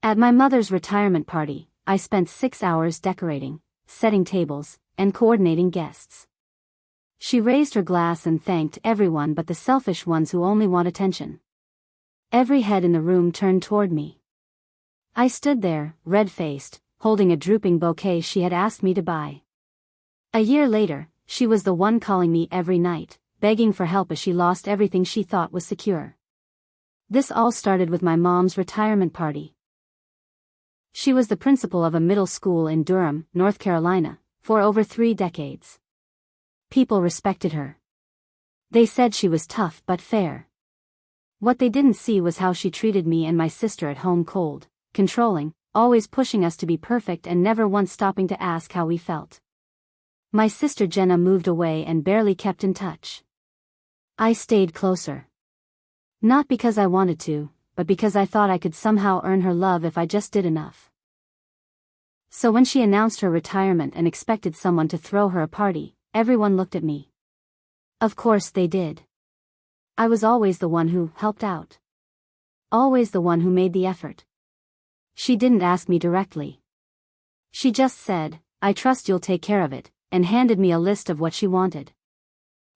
At my mother's retirement party, I spent 6 hours decorating, setting tables, and coordinating guests. She raised her glass and thanked everyone but the selfish ones who only want attention. Every head in the room turned toward me. I stood there, red-faced, holding a drooping bouquet she had asked me to buy. A year later, she was the one calling me every night, begging for help as she lost everything she thought was secure. This all started with my mom's retirement party. She was the principal of a middle school in Durham, North Carolina, for over 3 decades. People respected her. They said she was tough but fair. What they didn't see was how she treated me and my sister at home: cold, controlling, always pushing us to be perfect and never once stopping to ask how we felt. My sister Jenna moved away and barely kept in touch. I stayed closer. Not because I wanted to, but because I thought I could somehow earn her love if I just did enough. So when she announced her retirement and expected someone to throw her a party, everyone looked at me. Of course they did. I was always the one who helped out. Always the one who made the effort. She didn't ask me directly. She just said, "I trust you'll take care of it," and handed me a list of what she wanted.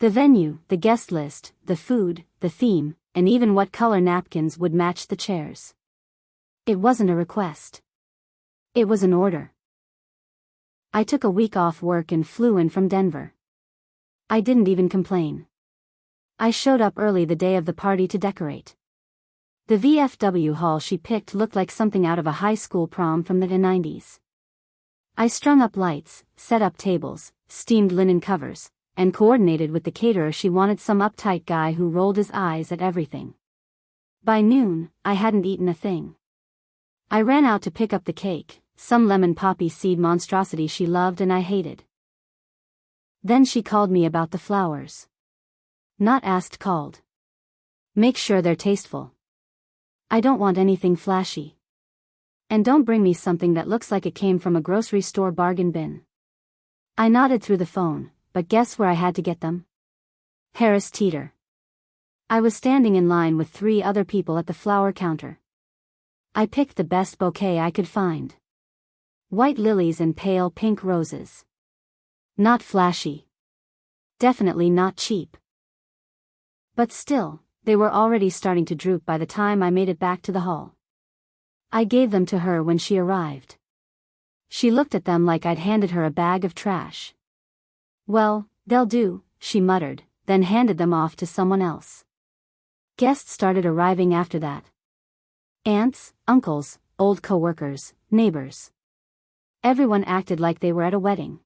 The venue, the guest list, the food, the theme, and even what color napkins would match the chairs. It wasn't a request. It was an order. I took a week off work and flew in from Denver. I didn't even complain. I showed up early the day of the party to decorate. The VFW hall she picked looked like something out of a high school prom from the 90s. I strung up lights, set up tables, steamed linen covers, and coordinated with the caterer. She wanted some uptight guy who rolled his eyes at everything. By noon, I hadn't eaten a thing. I ran out to pick up the cake, some lemon poppy seed monstrosity she loved and I hated. Then she called me about the flowers. Not asked, called. Make sure they're tasteful. I don't want anything flashy. And don't bring me something that looks like it came from a grocery store bargain bin. I nodded through the phone, but guess where I had to get them? Harris Teeter. I was standing in line with 3 other people at the flower counter. I picked the best bouquet I could find. White lilies and pale pink roses. Not flashy. Definitely not cheap. But still, they were already starting to droop by the time I made it back to the hall. I gave them to her when she arrived. She looked at them like I'd handed her a bag of trash. "Well, they'll do," she muttered, then handed them off to someone else. Guests started arriving after that. Aunts, uncles, old co-workers, neighbors. Everyone acted like they were at a wedding.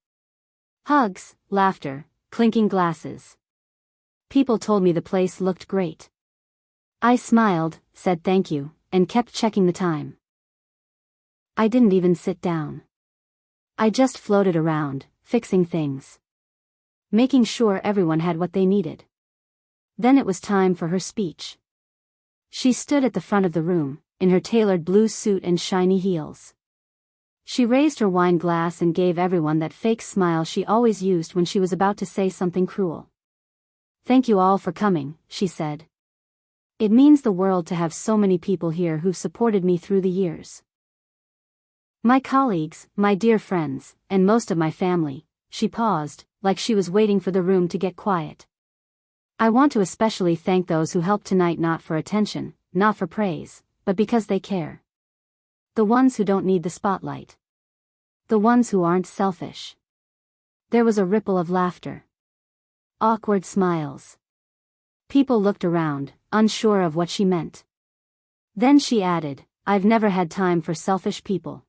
Hugs, laughter, clinking glasses. People told me the place looked great. I smiled, said thank you, and kept checking the time. I didn't even sit down. I just floated around, fixing things. Making sure everyone had what they needed. Then it was time for her speech. She stood at the front of the room, in her tailored blue suit and shiny heels. She raised her wine glass and gave everyone that fake smile she always used when she was about to say something cruel. "Thank you all for coming," she said. "It means the world to have so many people here who've supported me through the years. My colleagues, my dear friends, and most of my family." She paused, like she was waiting for the room to get quiet. "I want to especially thank those who helped tonight, not for attention, not for praise, but because they care. The ones who don't need the spotlight. The ones who aren't selfish." There was a ripple of laughter. Awkward smiles. People looked around, unsure of what she meant. Then she added, "I've never had time for selfish people.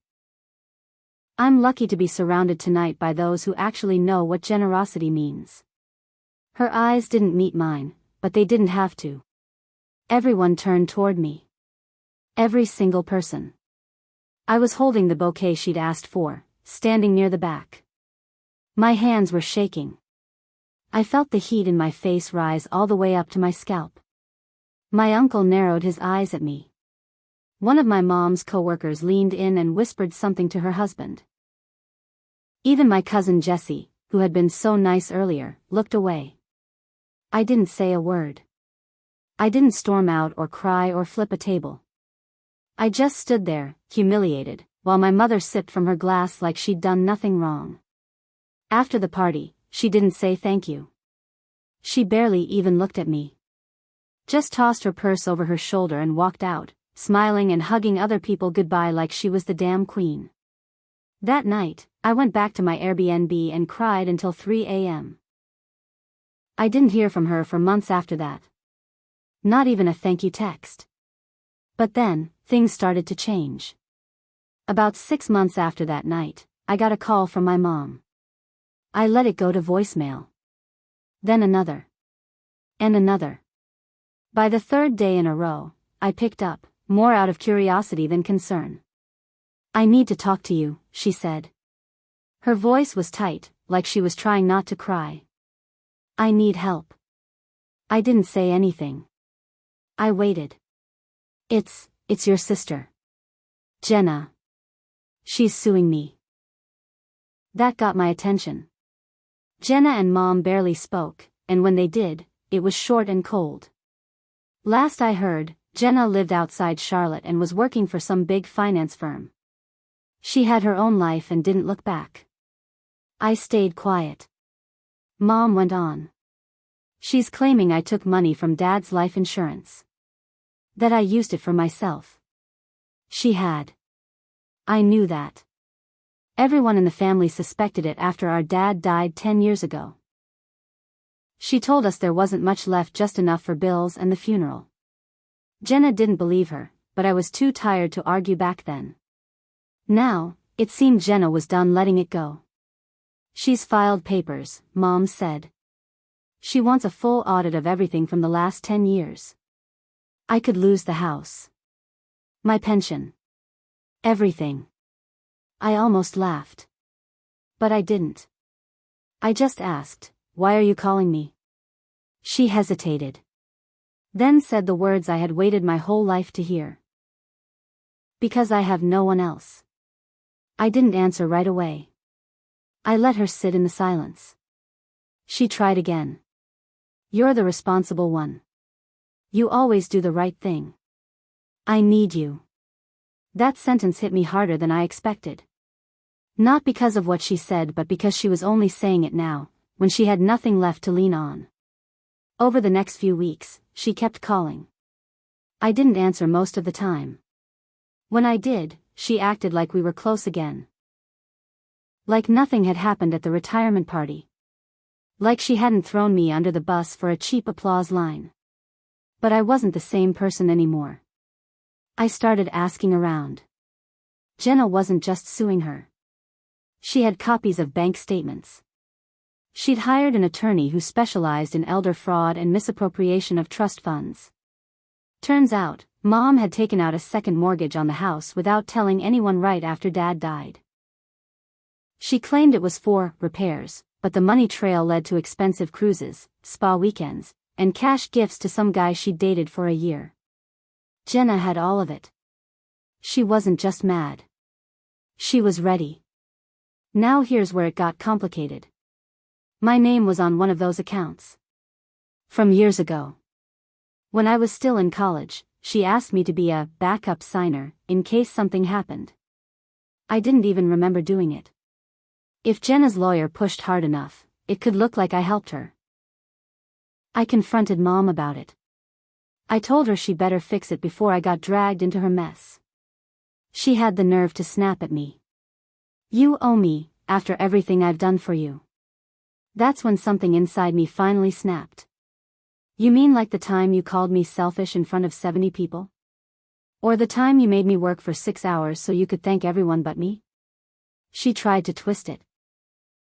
I'm lucky to be surrounded tonight by those who actually know what generosity means." Her eyes didn't meet mine, but they didn't have to. Everyone turned toward me. Every single person. I was holding the bouquet she'd asked for, standing near the back. My hands were shaking. I felt the heat in my face rise all the way up to my scalp. My uncle narrowed his eyes at me. One of my mom's co-workers leaned in and whispered something to her husband. Even my cousin Jessie, who had been so nice earlier, looked away. I didn't say a word. I didn't storm out or cry or flip a table. I just stood there, humiliated, while my mother sipped from her glass like she'd done nothing wrong. After the party, she didn't say thank you. She barely even looked at me. Just tossed her purse over her shoulder and walked out, smiling and hugging other people goodbye like she was the damn queen. That night, I went back to my Airbnb and cried until 3 a.m. I didn't hear from her for months after that. Not even a thank you text. But then, things started to change. About 6 months after that night, I got a call from my mom. I let it go to voicemail. Then another. And another. By the third day in a row, I picked up, more out of curiosity than concern. "I need to talk to you," she said. Her voice was tight, like she was trying not to cry. "I need help." I didn't say anything. I waited. It's your sister. Jenna. She's suing me." That got my attention. Jenna and Mom barely spoke, and when they did, it was short and cold. Last I heard, Jenna lived outside Charlotte and was working for some big finance firm. She had her own life and didn't look back. I stayed quiet. Mom went on. "She's claiming I took money from Dad's life insurance. That I used it for myself." She had. I knew that. Everyone in the family suspected it after our dad died 10 years ago. She told us there wasn't much left, just enough for bills and the funeral. Jenna didn't believe her, but I was too tired to argue back then. Now, it seemed Jenna was done letting it go. "She's filed papers," Mom said. "She wants a full audit of everything from the last 10 years. I could lose the house. My pension. Everything." I almost laughed. But I didn't. I just asked, "Why are you calling me?" She hesitated. Then said the words I had waited my whole life to hear. "Because I have no one else." I didn't answer right away. I let her sit in the silence. She tried again. "You're the responsible one. You always do the right thing. I need you." That sentence hit me harder than I expected. Not because of what she said, but because she was only saying it now, when she had nothing left to lean on. Over the next few weeks, she kept calling. I didn't answer most of the time. When I did, she acted like we were close again. Like nothing had happened at the retirement party. Like she hadn't thrown me under the bus for a cheap applause line. But I wasn't the same person anymore. I started asking around. Jenna wasn't just suing her. She had copies of bank statements. She'd hired an attorney who specialized in elder fraud and misappropriation of trust funds. Turns out, Mom had taken out a second mortgage on the house without telling anyone right after Dad died. She claimed it was for repairs, but the money trail led to expensive cruises, spa weekends, and cash gifts to some guy she'd dated for a year. Jenna had all of it. She wasn't just mad. She was ready. Now here's where it got complicated. My name was on one of those accounts. From years ago. When I was still in college, she asked me to be a backup signer, in case something happened. I didn't even remember doing it. If Jenna's lawyer pushed hard enough, it could look like I helped her. I confronted Mom about it. I told her she better fix it before I got dragged into her mess. She had the nerve to snap at me. "You owe me, after everything I've done for you." That's when something inside me finally snapped. "You mean like the time you called me selfish in front of 70 people? Or the time you made me work for 6 hours so you could thank everyone but me?" She tried to twist it.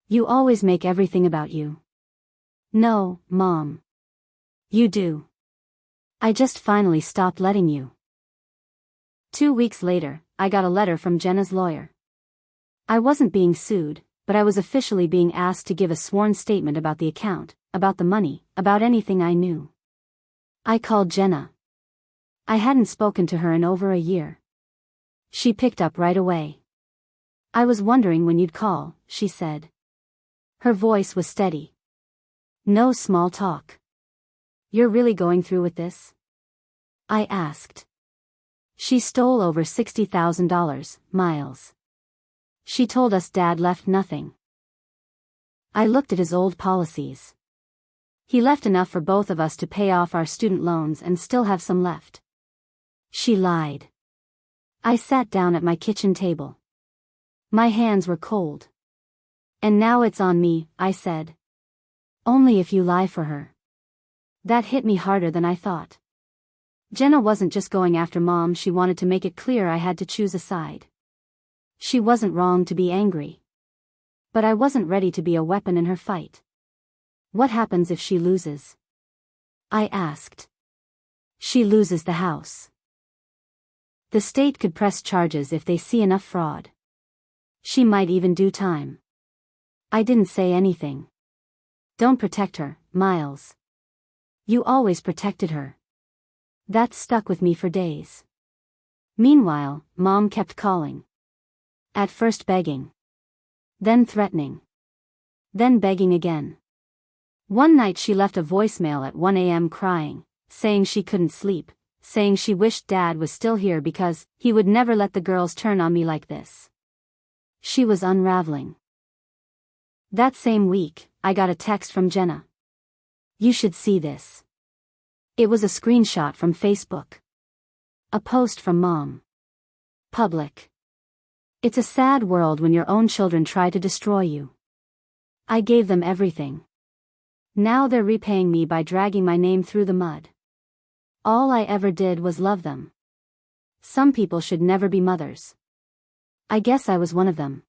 "You always make everything about you." "No, Mom. You do. I just finally stopped letting you." 2 weeks later, I got a letter from Jenna's lawyer. I wasn't being sued, but I was officially being asked to give a sworn statement about the account, about the money, about anything I knew. I called Jenna. I hadn't spoken to her in over a year. She picked up right away. "I was wondering when you'd call," she said. Her voice was steady. "No small talk. You're really going through with this?" I asked. She stole over $60,000, Miles. She told us Dad left nothing. I looked at his old policies. He left enough for both of us to pay off our student loans and still have some left. She lied. I sat down at my kitchen table. My hands were cold. And now it's on me, I said. Only if you lie for her. That hit me harder than I thought. Jenna wasn't just going after Mom, she wanted to make it clear I had to choose a side. She wasn't wrong to be angry. But I wasn't ready to be a weapon in her fight. What happens if she loses? I asked. She loses the house. The state could press charges if they see enough fraud. She might even do time. I didn't say anything. Don't protect her, Miles. You always protected her. That stuck with me for days. Meanwhile, Mom kept calling. At first begging. Then threatening. Then begging again. One night she left a voicemail at 1 a.m. crying, saying she couldn't sleep, saying she wished Dad was still here because he would never let the girls turn on me like this. She was unraveling. That same week, I got a text from Jenna. You should see this. It was a screenshot from Facebook. A post from Mom. Public. It's a sad world when your own children try to destroy you. I gave them everything. Now they're repaying me by dragging my name through the mud. All I ever did was love them. Some people should never be mothers. I guess I was one of them.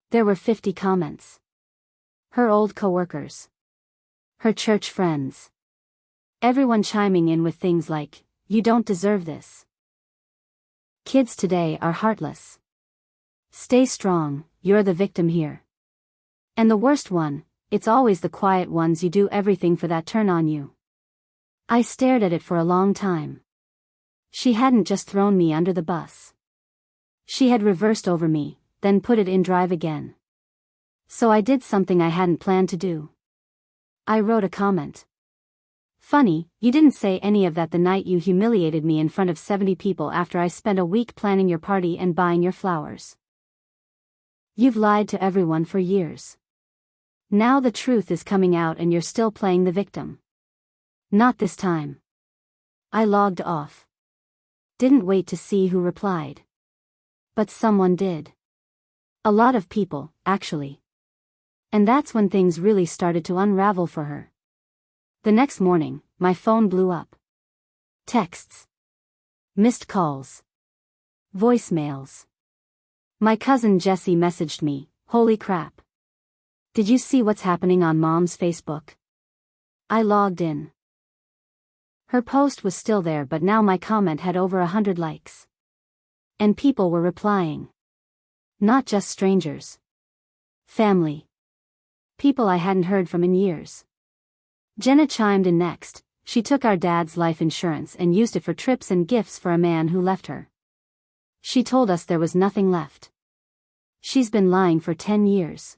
There were 50 comments. Her old coworkers. Her church friends. Everyone chiming in with things like, you don't deserve this. Kids today are heartless. Stay strong, you're the victim here. And the worst one, it's always the quiet ones you do everything for that turn on you. I stared at it for a long time. She hadn't just thrown me under the bus. She had reversed over me, then put it in drive again. So I did something I hadn't planned to do. I wrote a comment. Funny, you didn't say any of that the night you humiliated me in front of 70 people after I spent a week planning your party and buying your flowers. You've lied to everyone for years. Now the truth is coming out and you're still playing the victim. Not this time. I logged off. Didn't wait to see who replied. But someone did. A lot of people, actually. And that's when things really started to unravel for her. The next morning, my phone blew up. Texts. Missed calls. Voicemails. My cousin Jessie messaged me, holy crap. Did you see what's happening on Mom's Facebook? I logged in. Her post was still there, but now my comment had over 100 likes. And people were replying. Not just strangers. Family. People I hadn't heard from in years. Jenna chimed in next. She took our dad's life insurance and used it for trips and gifts for a man who left her. She told us there was nothing left. She's been lying for 10 years.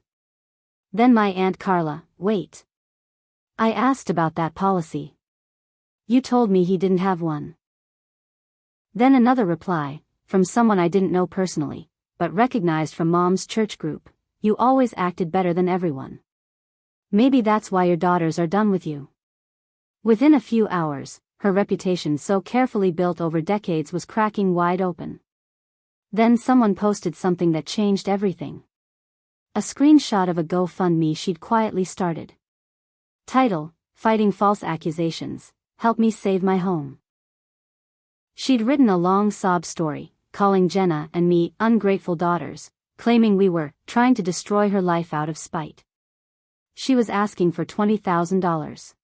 Then my Aunt Carla, wait. I asked about that policy. You told me he didn't have one. Then another reply, from someone I didn't know personally, but recognized from Mom's church group. You always acted better than everyone. Maybe that's why your daughters are done with you. Within a few hours, her reputation so carefully built over decades was cracking wide open. Then someone posted something that changed everything. A screenshot of a GoFundMe she'd quietly started. Title, Fighting False Accusations, Help Me Save My Home. She'd written a long sob story, calling Jenna and me ungrateful daughters, claiming we were trying to destroy her life out of spite. She was asking for $20,000.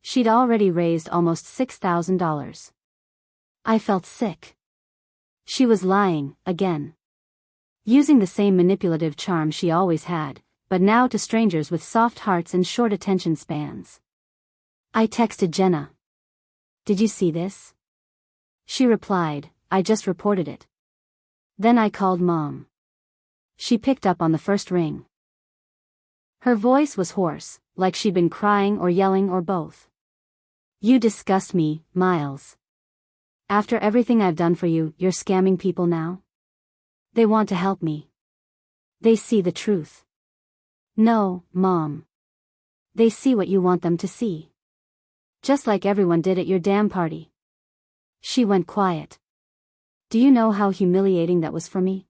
She'd already raised almost $6,000. I felt sick. She was lying, again. Using the same manipulative charm she always had, but now to strangers with soft hearts and short attention spans. I texted Jenna. Did you see this? She replied, I just reported it. Then I called Mom. She picked up on the first ring. Her voice was hoarse, like she'd been crying or yelling or both. You disgust me, Miles. After everything I've done for you, you're scamming people now? They want to help me. They see the truth. No, Mom. They see what you want them to see. Just like everyone did at your damn party. She went quiet. Do you know how humiliating that was for me?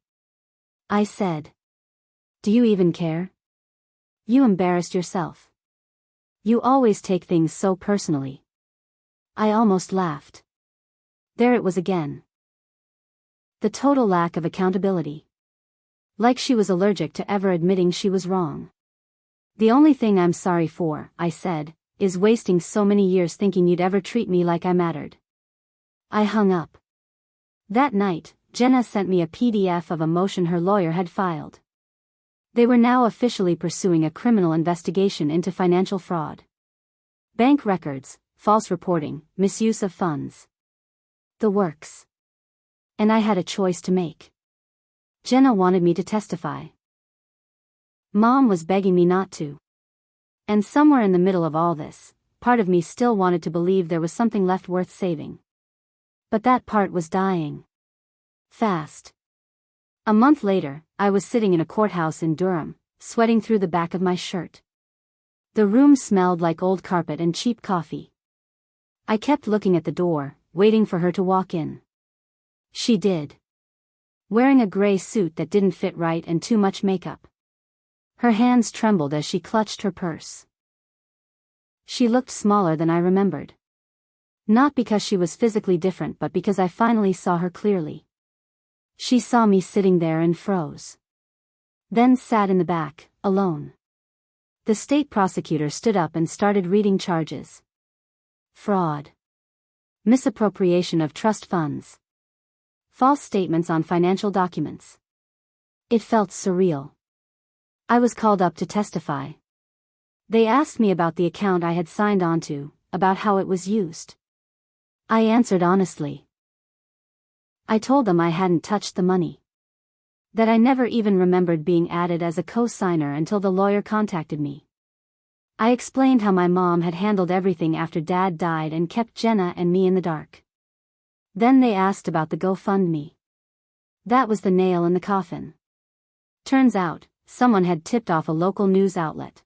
I said. Do you even care? You embarrassed yourself. You always take things so personally. I almost laughed. There it was again. The total lack of accountability. Like she was allergic to ever admitting she was wrong. The only thing I'm sorry for, I said, is wasting so many years thinking you'd ever treat me like I mattered. I hung up. That night, Jenna sent me a PDF of a motion her lawyer had filed. They were now officially pursuing a criminal investigation into financial fraud. Bank records, false reporting, misuse of funds. The works. And I had a choice to make. Jenna wanted me to testify. Mom was begging me not to. And somewhere in the middle of all this, part of me still wanted to believe there was something left worth saving. But that part was dying. Fast. A month later, I was sitting in a courthouse in Durham, sweating through the back of my shirt. The room smelled like old carpet and cheap coffee. I kept looking at the door, waiting for her to walk in. She did. Wearing a gray suit that didn't fit right and too much makeup. Her hands trembled as she clutched her purse. She looked smaller than I remembered. Not because she was physically different, but because I finally saw her clearly. She saw me sitting there and froze. Then sat in the back, alone. The state prosecutor stood up and started reading charges. Fraud. Misappropriation of trust funds. False statements on financial documents. It felt surreal. I was called up to testify. They asked me about the account I had signed onto, about how it was used. I answered honestly. I told them I hadn't touched the money. That I never even remembered being added as a co-signer until the lawyer contacted me. I explained how my mom had handled everything after Dad died and kept Jenna and me in the dark. Then they asked about the GoFundMe. That was the nail in the coffin. Turns out, someone had tipped off a local news outlet.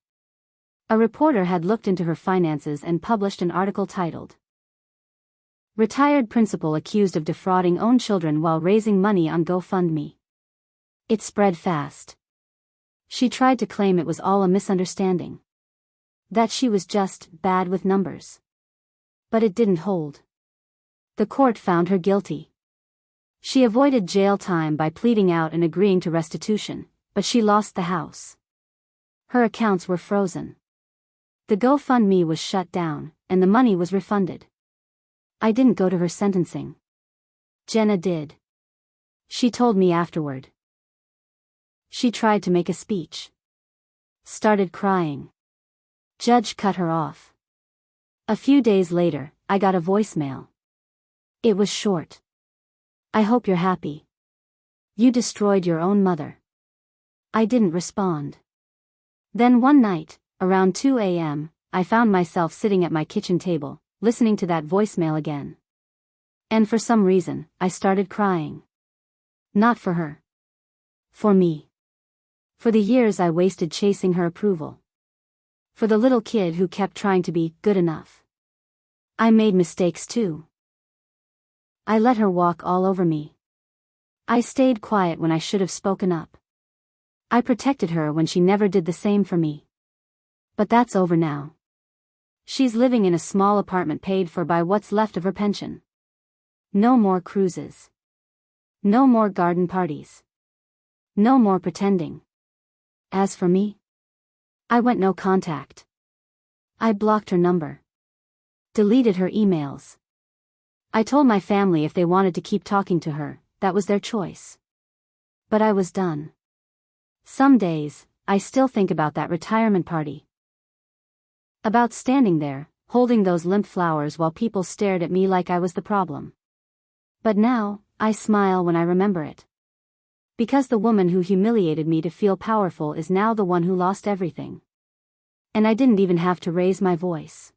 A reporter had looked into her finances and published an article titled, "Retired Principal Accused of Defrauding Own Children While Raising Money on GoFundMe." It spread fast. She tried to claim it was all a misunderstanding. That she was just bad with numbers. But it didn't hold. The court found her guilty. She avoided jail time by pleading out and agreeing to restitution, but she lost the house. Her accounts were frozen. The GoFundMe was shut down, and the money was refunded. I didn't go to her sentencing. Jenna did. She told me afterward. She tried to make a speech. Started crying. Judge cut her off. A few days later, I got a voicemail. It was short. "I hope you're happy. You destroyed your own mother." I didn't respond. Then one night, around 2 a.m., I found myself sitting at my kitchen table, listening to that voicemail again. And for some reason, I started crying. Not for her. For me. For the years I wasted chasing her approval. For the little kid who kept trying to be good enough. I made mistakes too. I let her walk all over me. I stayed quiet when I should have spoken up. I protected her when she never did the same for me. But that's over now. She's living in a small apartment paid for by what's left of her pension. No more cruises. No more garden parties. No more pretending. As for me, I went no contact. I blocked her number. Deleted her emails. I told my family if they wanted to keep talking to her, that was their choice. But I was done. Some days, I still think about that retirement party. About standing there, holding those limp flowers while people stared at me like I was the problem. But now, I smile when I remember it. Because the woman who humiliated me to feel powerful is now the one who lost everything. And I didn't even have to raise my voice.